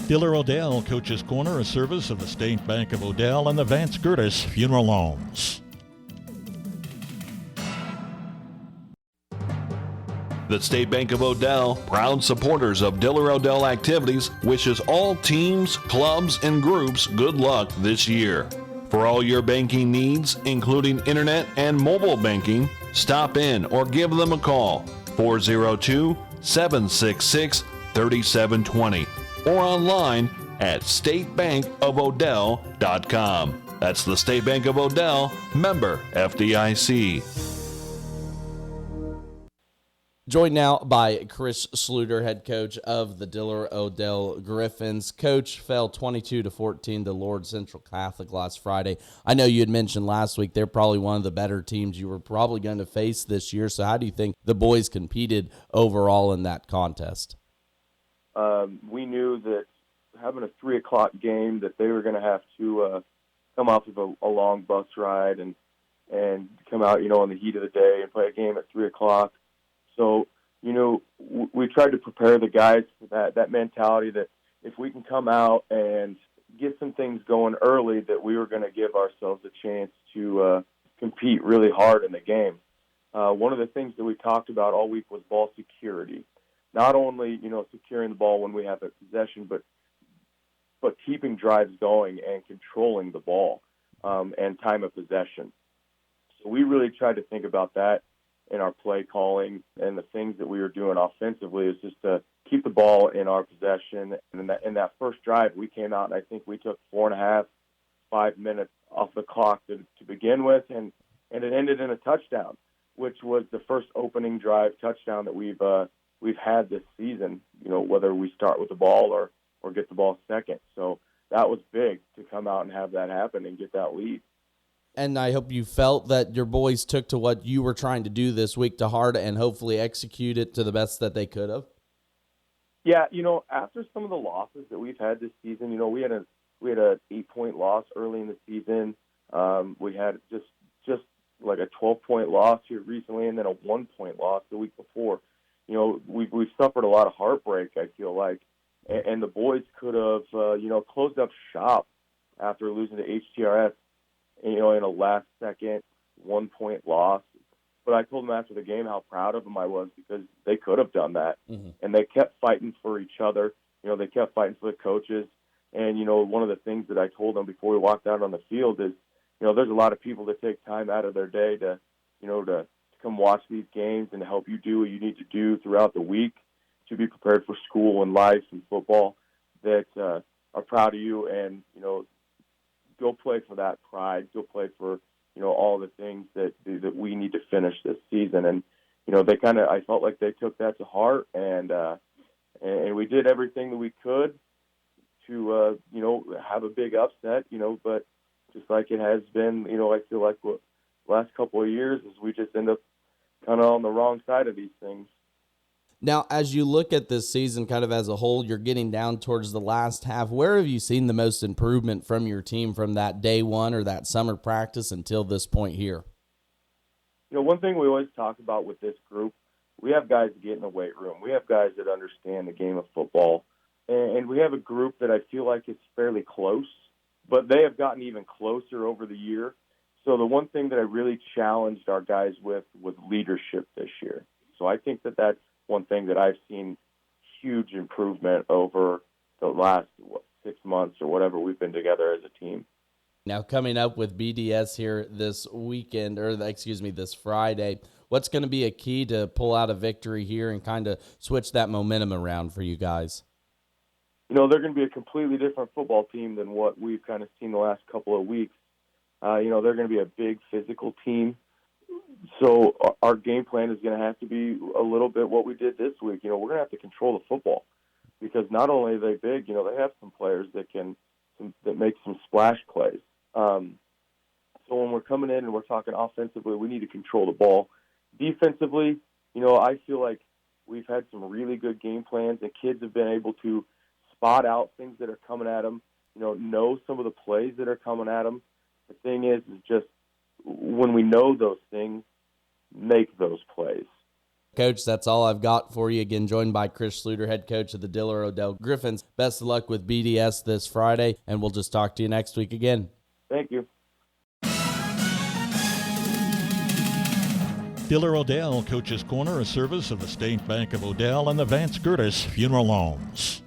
Diller-Odell Coach's Corner, a service of the State Bank of Odell and the Vance Gertis Funeral Homes. The State Bank of Odell, proud supporters of Diller-Odell activities, wishes all teams, clubs, and groups good luck this year. For all your banking needs, including internet and mobile banking, stop in or give them a call, 402-766-3720, or online at statebankofodell.com. That's the State Bank of Odell, member FDIC. Joined now by Chris Sluter, head coach of the Diller-Odell Griffins. Coach fell 22-14 to Lord Central Catholic last Friday. I know you had mentioned last week they're probably one of the better teams you were probably going to face this year. So how do you think the boys competed overall in that contest? We knew that having a 3 o'clock game that they were going to have to come off of a long bus ride and come out, in the heat of the day and play a game at 3 o'clock. So, we tried to prepare the guys for that mentality that if we can come out and get some things going early, that we were going to give ourselves a chance to compete really hard in the game. One of the things that we talked about all week was ball security. Not only, securing the ball when we have a possession, but keeping drives going and controlling the ball and time of possession. So we really tried to think about that in our play calling, and the things that we were doing offensively is just to keep the ball in our possession. And in that first drive, we came out and I think we took 4.5, 5 minutes off the clock to begin with, and it ended in a touchdown, which was the first opening drive touchdown that we've had this season. Whether we start with the ball or get the ball second. So that was big to come out and have that happen and get that lead. And I hope you felt that your boys took to what you were trying to do this week to heart and hopefully execute it to the best that they could have. Yeah, after some of the losses that we've had this season, we had a 8-point loss early in the season. We had just like a 12-point loss here recently, and then a 1-point loss the week before. We've suffered a lot of heartbreak, I feel like, and the boys could have closed up shop after losing to HTRS. In a last-second 1-point loss. But I told them after the game how proud of them I was because they could have done that. Mm-hmm. And they kept fighting for each other. They kept fighting for the coaches. And, one of the things that I told them before we walked out on the field is, there's a lot of people that take time out of their day to come watch these games and to help you do what you need to do throughout the week to be prepared for school and life and football that are proud of you and, go play for that pride. Go play for, all the things that we need to finish this season. And, I felt like they took that to heart and we did everything that we could to, have a big upset, but just like it has been, I feel like the last couple of years is we just end up kind of on the wrong side of these things. Now, as you look at this season kind of as a whole, you're getting down towards the last half. Where have you seen the most improvement from your team from that day one or that summer practice until this point here? One thing we always talk about with this group, we have guys that get in the weight room. We have guys that understand the game of football. And we have a group that I feel like is fairly close, but they have gotten even closer over the year. So the one thing that I really challenged our guys with was leadership this year. So I think that that's one thing that I've seen huge improvement over the last 6 months or whatever we've been together as a team. Now coming up with BDS here this weekend, this Friday, what's going to be a key to pull out a victory here and kind of switch that momentum around for you guys? They're going to be a completely different football team than what we've kind of seen the last couple of weeks. They're going to be a big physical team. So our game plan is going to have to be a little bit what we did this week. We're going to have to control the football because not only are they big, they have some players that make some splash plays. So when we're coming in and we're talking offensively, we need to control the ball. Defensively, I feel like we've had some really good game plans. The kids have been able to spot out things that are coming at them, know some of the plays that are coming at them. The thing is just when we know those things, make those plays. Coach, that's all I've got for you. Again, joined by Chris Sluter, head coach of the Diller-Odell Griffins. Best of luck with BDS this Friday, and we'll just talk to you next week again. Thank you. Diller-Odell Coach's Corner, a service of the State Bank of Odell and the Vance Gertis Funeral Homes.